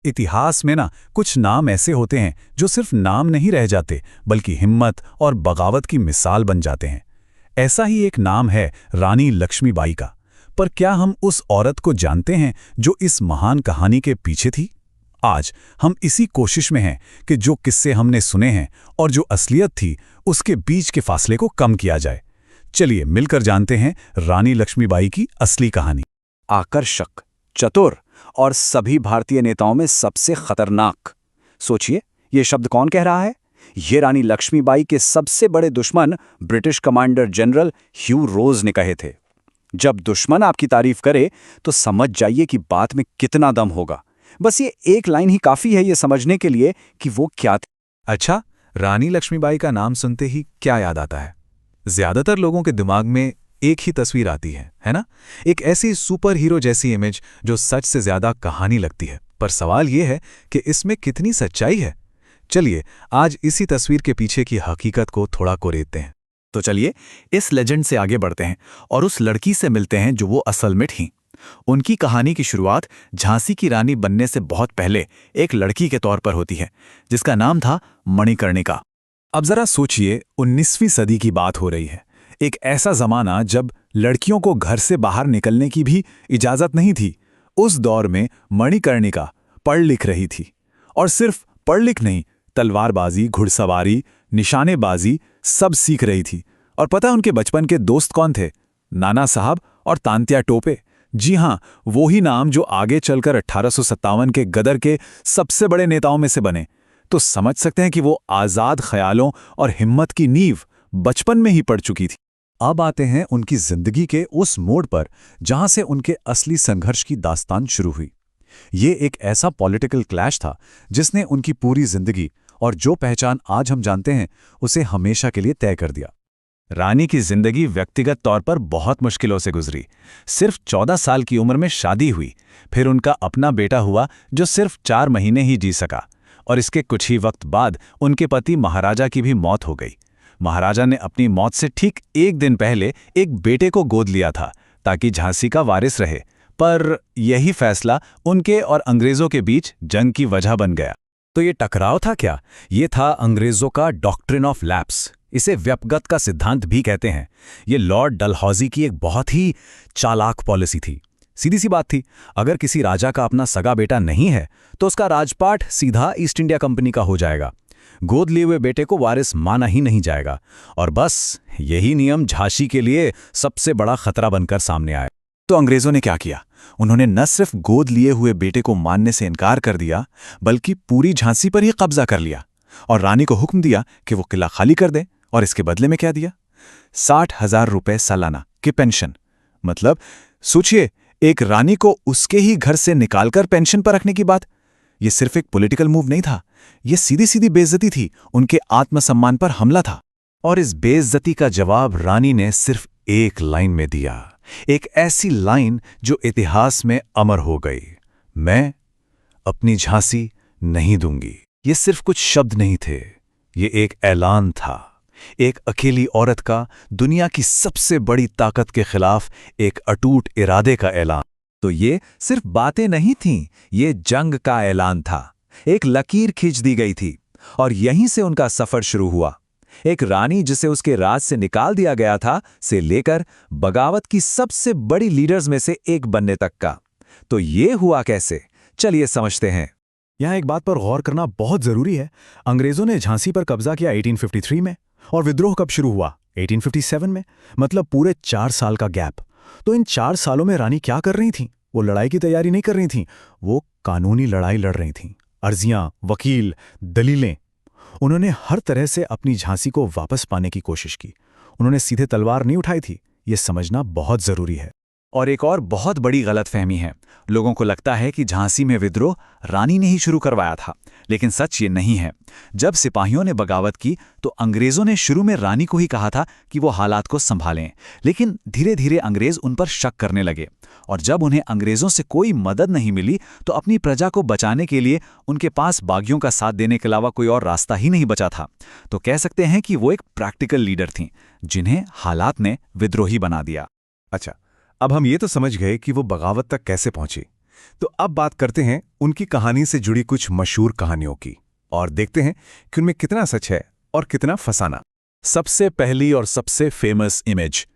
इतिहास में ना कुछ नाम ऐसे होते हैं जो सिर्फ नाम नहीं रह जाते बल्कि हिम्मत और बगावत की मिसाल बन जाते हैं। ऐसा ही एक नाम है रानी लक्ष्मीबाई का। पर क्या हम उस औरत को जानते हैं जो इस महान कहानी के पीछे थी? आज हम इसी कोशिश में हैं कि जो किस्से हमने सुने हैं और जो असलियत थी उसके बीच के फासले को कम किया जाए। चलिए मिलकर जानते हैं रानी लक्ष्मीबाई की असली कहानी। आकर्षक, चतुर और सभी भारतीय नेताओं में सबसे खतरनाक। सोचिए, ये शब्द कौन कह रहा है? ये रानी लक्ष्मीबाई के सबसे बड़े दुश्मन ब्रिटिश कमांडर जनरल ह्यू रोज ने कहे थे। जब दुश्मन आपकी तारीफ करे तो समझ जाइए कि बात में कितना दम होगा। बस ये एक लाइन ही काफी है ये समझने के लिए कि वो क्या थी। अच्छा, रानी लक्ष्मीबाई का नाम सुनते ही क्या याद आता है? ज्यादातर लोगों के दिमाग में एक ही तस्वीर आती है ना? एक ऐसी सुपर हीरो जैसी इमेज जो सच से ज्यादा कहानी लगती है। पर सवाल यह है कि इसमें कितनी सच्चाई है। चलिए आज इसी तस्वीर के पीछे की हकीकत को थोड़ा कोरेदते हैं। तो चलिए इस लेजेंड से आगे बढ़ते हैं और उस लड़की से मिलते हैं जो वो असल में थी। उनकी कहानी की शुरुआत झांसी की रानी बनने से बहुत पहले एक लड़की के तौर पर होती है जिसका नाम था मणिकर्णिका। अब जरा सोचिए, 19वीं सदी की बात हो रही है। एक ऐसा जमाना जब लड़कियों को घर से बाहर निकलने की भी इजाजत नहीं थी। उस दौर में मणिकर्णिका पढ़ लिख रही थी, और सिर्फ पढ़ लिख नहीं, तलवारबाजी, घुड़सवारी, निशानेबाजी सब सीख रही थी। और पता उनके बचपन के दोस्त कौन थे? नाना साहब और तांत्या टोपे। जी हाँ, वो ही नाम जो आगे चलकर 1857 के गदर के सबसे बड़े नेताओं में से बने। तो समझ सकते हैं कि वो आज़ाद ख्यालों और हिम्मत की नींव बचपन में ही पड़ चुकी थी। अब आते हैं उनकी जिंदगी के उस मोड़ पर जहां से उनके असली संघर्ष की दास्तान शुरू हुई। ये एक ऐसा पॉलिटिकल क्लैश था जिसने उनकी पूरी जिंदगी और जो पहचान आज हम जानते हैं उसे हमेशा के लिए तय कर दिया। रानी की जिंदगी व्यक्तिगत तौर पर बहुत मुश्किलों से गुजरी। सिर्फ 14 साल की उम्र में शादी हुई, फिर उनका अपना बेटा हुआ जो सिर्फ 4 महीने ही जी सका, और इसके कुछ ही वक्त बाद उनके पति महाराजा की भी मौत हो गई। महाराजा ने अपनी मौत से ठीक एक दिन पहले एक बेटे को गोद लिया था ताकि झांसी का वारिस रहे, पर यही फैसला उनके और अंग्रेजों के बीच जंग की वजह बन गया। तो ये टकराव था क्या? ये था अंग्रेजों का डॉक्ट्रिन ऑफ लैप्स। इसे व्यपगत का सिद्धांत भी कहते हैं। ये लॉर्ड डलहौजी की एक बहुत ही चालाक पॉलिसी थी। सीधी सी बात थी, अगर किसी राजा का अपना सगा बेटा नहीं है तो उसका राजपाट सीधा ईस्ट इंडिया कंपनी का हो जाएगा। गोद लिए हुए बेटे को वारिस माना ही नहीं जाएगा। और बस यही नियम झांसी के लिए सबसे बड़ा खतरा बनकर सामने आया। तो अंग्रेजों ने क्या किया? उन्होंने न सिर्फ गोद लिए हुए बेटे को मानने से इनकार कर दिया, बल्कि पूरी झांसी पर ही कब्जा कर लिया और रानी को हुक्म दिया कि वो किला खाली कर दें। और इसके बदले में क्या दिया? 60,000 रुपए सालाना की पेंशन। मतलब सोचिए, एक रानी को उसके ही घर से निकालकर पेंशन पर रखने की बात। यह सिर्फ एक पॉलिटिकल मूव नहीं था, यह सीधी सीधी बेइज्जती थी, उनके आत्मसम्मान पर हमला था। और इस बेइज्जती का जवाब रानी ने सिर्फ एक लाइन में दिया, एक ऐसी लाइन जो इतिहास में अमर हो गई। मैं अपनी झांसी नहीं दूंगी। ये सिर्फ कुछ शब्द नहीं थे, ये एक ऐलान था। एक अकेली औरत का दुनिया की सबसे बड़ी ताकत के खिलाफ एक अटूट इरादे का ऐलान। तो ये सिर्फ बातें नहीं थीं, ये जंग का ऐलान था। एक लकीर खींच दी गई थी और यहीं से उनका सफर शुरू हुआ। एक रानी जिसे उसके राज से निकाल दिया गया था से लेकर बगावत की सबसे बड़ी लीडर्स में से एक बनने तक का। तो ये हुआ कैसे? चलिए समझते हैं। यहाँ एक बात पर गौर करना बहुत जरूरी है। अंग्रेजों ने झांसी पर कब्जा किया 1853 में, और विद्रोह कब शुरू हुआ? 1857 में। मतलब पूरे 4 साल का गैप। तो इन 4 सालों में रानी क्या कर रही थीं? वो लड़ाई की तैयारी नहीं कर रही थीं, वो कानूनी लड़ाई लड़ रही थीं। अर्जियां, वकील, दलीलें। उन्होंने हर तरह से अपनी झांसी को वापस पाने की कोशिश की। उन्होंने सीधे तलवार नहीं उठाई थी, ये समझना बहुत जरूरी है। और एक और बहुत बड़ी गलतफहमी है। लोगों को लगता है कि झांसी में विद्रोह रानी ने ही शुरू करवाया था, लेकिन सच ये नहीं है। जब सिपाहियों ने बगावत की तो अंग्रेजों ने शुरू में रानी को ही कहा था कि वो हालात को संभालें, लेकिन धीरे धीरे अंग्रेज उन पर शक करने लगे। और जब उन्हें अंग्रेजों से कोई मदद नहीं मिली तो अपनी प्रजा को बचाने के लिए उनके पास बागियों का साथ देने के अलावा कोई और रास्ता ही नहीं बचा था। तो कह सकते हैं कि वो एक प्रैक्टिकल लीडर थीं, जिन्हें हालात ने विद्रोही बना दिया। अच्छा, अब हम ये तो समझ गए कि वो बगावत तक कैसे पहुंची, तो अब बात करते हैं उनकी कहानी से जुड़ी कुछ मशहूर कहानियों की और देखते हैं कि उनमें कितना सच है और कितना फसाना। सबसे पहली और सबसे फेमस इमेज,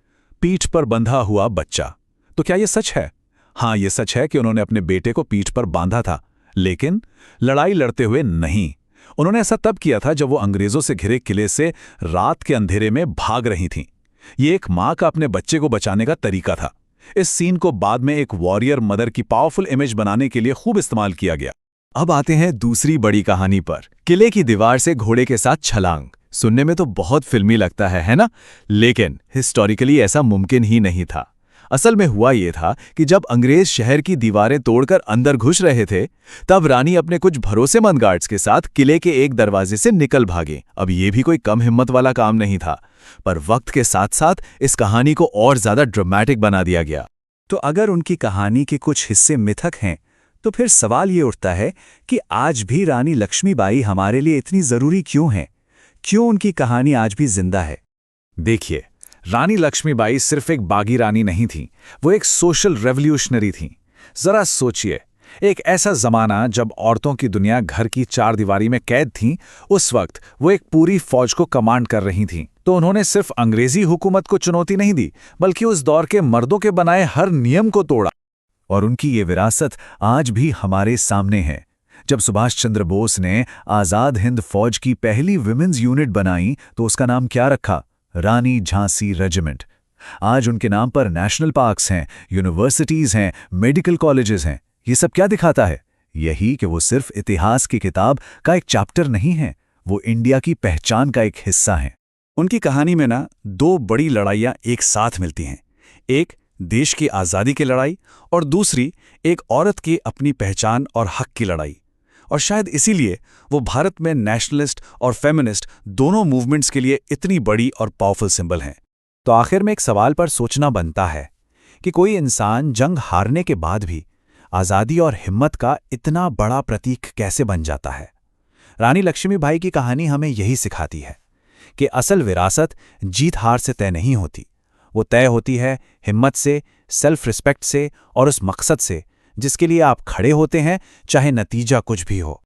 पीठ पर बंधा हुआ बच्चा। तो क्या ये सच है? हाँ, ये सच है कि उन्होंने अपने बेटे को पीठ पर बांधा था, लेकिन लड़ाई लड़ते हुए नहीं। उन्होंने ऐसा तब किया था जब वो अंग्रेजों से घिरे किले से रात के अंधेरे में भाग रही थीं। ये एक माँ का अपने बच्चे को बचाने का तरीका था। इस सीन को बाद में एक वॉरियर मदर की पावरफुल इमेज बनाने के लिए खूब इस्तेमाल किया गया। अब आते हैं दूसरी बड़ी कहानी पर, किले की दीवार से घोड़े के साथ छलांग। सुनने में तो बहुत फिल्मी लगता है ना? लेकिन हिस्टोरिकली ऐसा मुमकिन ही नहीं था। असल में हुआ ये था कि जब अंग्रेज शहर की दीवारें तोड़कर अंदर घुस रहे थे, तब रानी अपने कुछ भरोसेमंद गार्ड्स के साथ किले के एक दरवाजे से निकल भागे। अब ये भी कोई कम हिम्मत वाला काम नहीं था, पर वक्त के साथ साथ इस कहानी को और ज्यादा ड्रामेटिक बना दिया गया। तो अगर उनकी कहानी के कुछ हिस्से मिथक हैं, तो फिर सवाल ये उठता है कि आज भी रानी लक्ष्मीबाई हमारे लिए इतनी जरूरी क्यों है? क्यों उनकी कहानी आज भी जिंदा है? देखिए, रानी लक्ष्मीबाई सिर्फ एक बागी रानी नहीं थी, वो एक सोशल रेवोल्यूशनरी थी। जरा सोचिए, एक ऐसा जमाना जब औरतों की दुनिया घर की चारदीवारी में कैद थी, उस वक्त वो एक पूरी फौज को कमांड कर रही थीं। तो उन्होंने सिर्फ अंग्रेजी हुकूमत को चुनौती नहीं दी, बल्कि उस दौर के मर्दों के बनाए हर नियम को तोड़ा। और उनकी ये विरासत आज भी हमारे सामने है। जब सुभाष चंद्र बोस ने आज़ाद हिंद फौज की पहली विमेंस यूनिट बनाई, तो उसका नाम क्या रखा? रानी झांसी रेजिमेंट। आज उनके नाम पर नेशनल पार्क्स हैं, यूनिवर्सिटीज हैं, मेडिकल कॉलेजेस हैं। ये सब क्या दिखाता है? यही कि वो सिर्फ इतिहास की किताब का एक चैप्टर नहीं है, वो इंडिया की पहचान का एक हिस्सा है। उनकी कहानी में ना दो बड़ी लड़ाइयाँ एक साथ मिलती हैं। एक देश की आज़ादी की लड़ाई और दूसरी एक औरत की अपनी पहचान और हक की लड़ाई। और शायद इसीलिए वो भारत में नेशनलिस्ट और फेमिनिस्ट दोनों मूवमेंट्स के लिए इतनी बड़ी और पावरफुल सिंबल हैं। तो आखिर में एक सवाल पर सोचना बनता है कि कोई इंसान जंग हारने के बाद भी आज़ादी और हिम्मत का इतना बड़ा प्रतीक कैसे बन जाता है? रानी लक्ष्मीबाई की कहानी हमें यही सिखाती है कि असल विरासत जीत हार से तय नहीं होती, वो तय होती है हिम्मत से, सेल्फ रिस्पेक्ट से और उस मकसद से जिसके लिए आप खड़े होते हैं, चाहे नतीजा कुछ भी हो।